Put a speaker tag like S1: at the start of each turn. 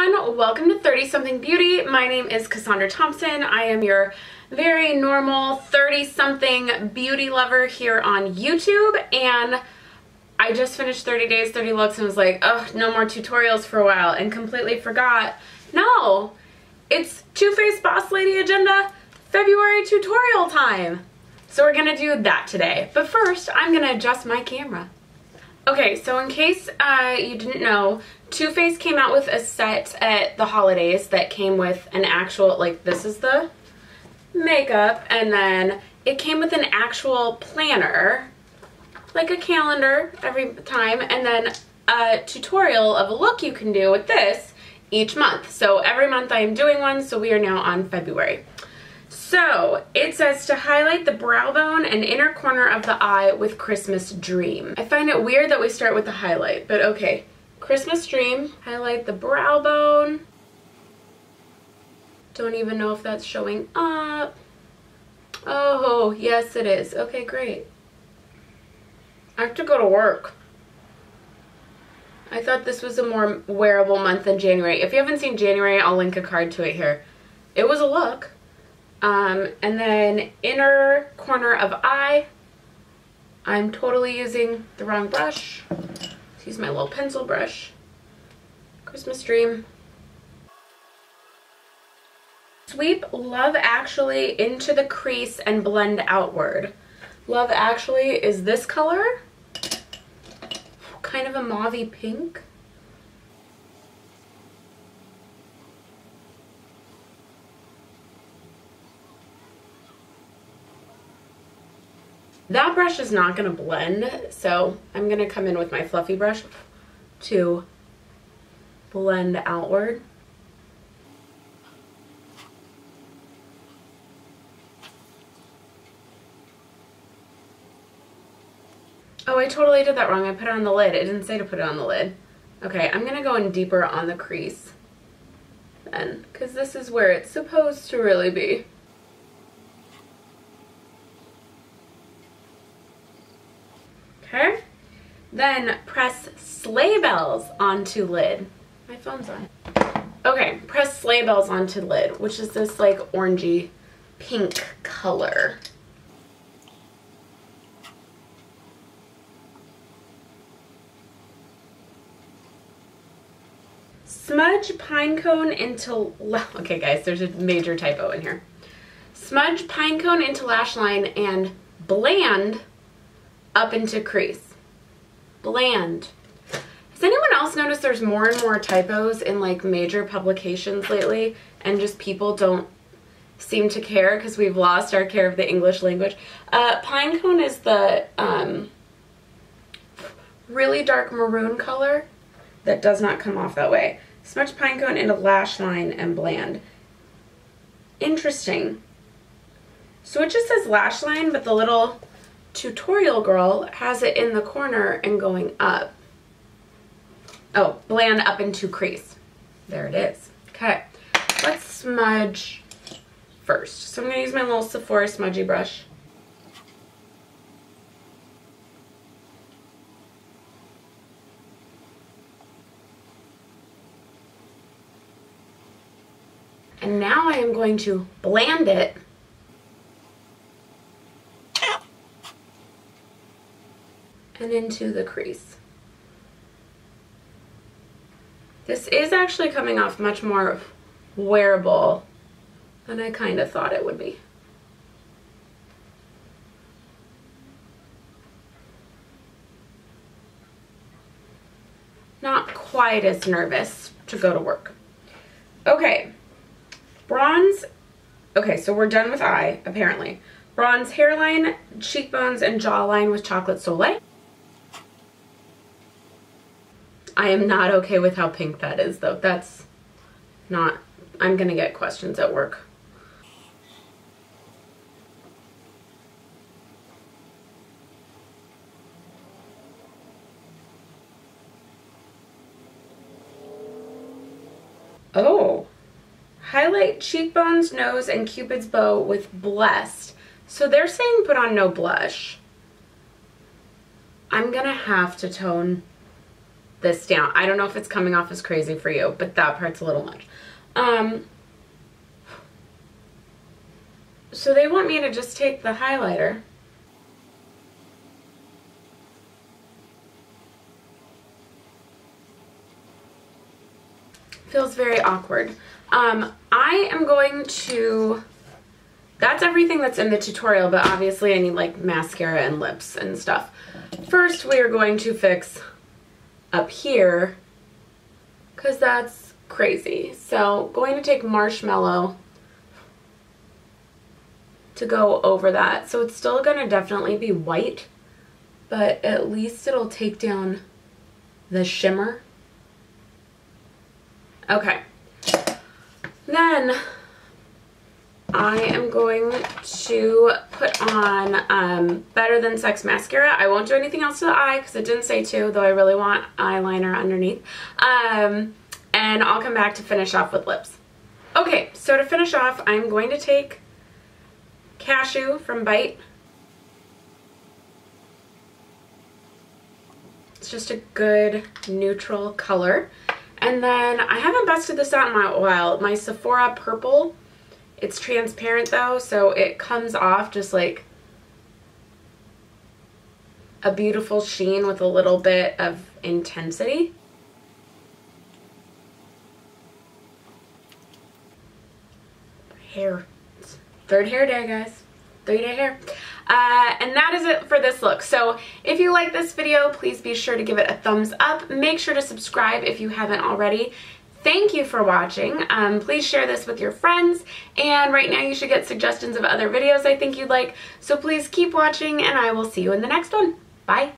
S1: everyone, welcome to 30 Something Beauty. My name is Cassandra Thompson. I am your very normal 30 something beauty lover here on YouTube, and I just finished 30 days, 30 looks and was like, oh, no more tutorials for a while, and completely forgot. No, it's Too Faced Boss Lady Agenda February tutorial time. So we're gonna do that today. But first, I'm gonna adjust my camera. Okay, so in case you didn't know, Too Faced came out with a set at the holidays that came with an actual, like, this is the makeup, and then it came with an actual planner, like a calendar every time, and then a tutorial of a look you can do with this each month. So every month I am doing one, so we are now on February. So it says to highlight the brow bone and inner corner of the eye with Christmas Dream. I find it weird that we start with the highlight, but okay. Christmas Dream, highlight the brow bone. Don't even know if that's showing up. Oh, yes it is. Okay, great. I have to go to work. I thought this was a more wearable month than January. If you haven't seen January, I'll link a card to it here. It was a look. And then inner corner of eye. I'm totally using the wrong brush. Let's use my little pencil brush. Christmas Dream. Sweep Love Actually into the crease and blend outward. Love Actually is this color. Kind of a mauvey pink. That brush is not going to blend, so I'm going to come in with my fluffy brush to blend outward. Oh, I totally did that wrong. I put it on the lid. It didn't say to put it on the lid. Okay, I'm going to go in deeper on the crease then, because this is where it's supposed to really be. Okay, then press sleigh bells onto lid. My phone's on. Okay, press sleigh bells onto lid, which is this like orangey pink color. Smudge pine cone into, okay guys, there's a major typo in here. Smudge pine cone into lash line and bland up into crease. Bland. Has anyone else noticed there's more and more typos in like major publications lately, and just people don't seem to care because we've lost our care of the English language? Pine cone is the really dark maroon color that does not come off that way. Smudge pine cone into lash line and bland. Interesting. So it just says lash line, but the little tutorial girl has it in the corner and going up. Oh, bland up into crease. There it is. Okay, let's smudge first. So I'm going to use my little Sephora smudgy brush. And now I am going to blend it and into the crease. This is actually coming off much more wearable than I kind of thought it would be. Not quite as nervous to go to work. Okay, bronze. Okay, so we're done with eye, apparently. Bronze hairline, cheekbones, and jawline with Chocolate Soleil. I am not okay with how pink that is, though. That's not, I'm gonna get questions at work. Oh, highlight cheekbones, nose, and Cupid's bow with Blessed. So they're saying put on no blush. I'm gonna have to tone this down. I don't know if it's coming off as crazy for you, but that part's a little much. So they want me to just take the highlighter feels very awkward. I am going to, that's everything that's in the tutorial, but obviously I need like mascara and lips and stuff. First we are going to fix up here because that's crazy. So going to take Marshmallow to go over that. So it's still going to definitely be white, but at least it'll take down the shimmer. Okay, then I am going to put on Better Than Sex mascara. I won't do anything else to the eye because it didn't say to, though I really want eyeliner underneath. And I'll come back to finish off with lips. Okay, so to finish off, I'm going to take Cashew from Bite. It's just a good neutral color. And then I haven't busted this out in a while. My Sephora Purple, it's transparent though, so it comes off just like a beautiful sheen with a little bit of intensity. Hair. It's third hair day, guys. 3-day hair. And that is it for this look. So if you like this video, please be sure to give it a thumbs up. Make sure to subscribe if you haven't already. Thank you for watching. Please share this with your friends. And right now you should get suggestions of other videos I think you'd like. So please keep watching and I will see you in the next one. Bye.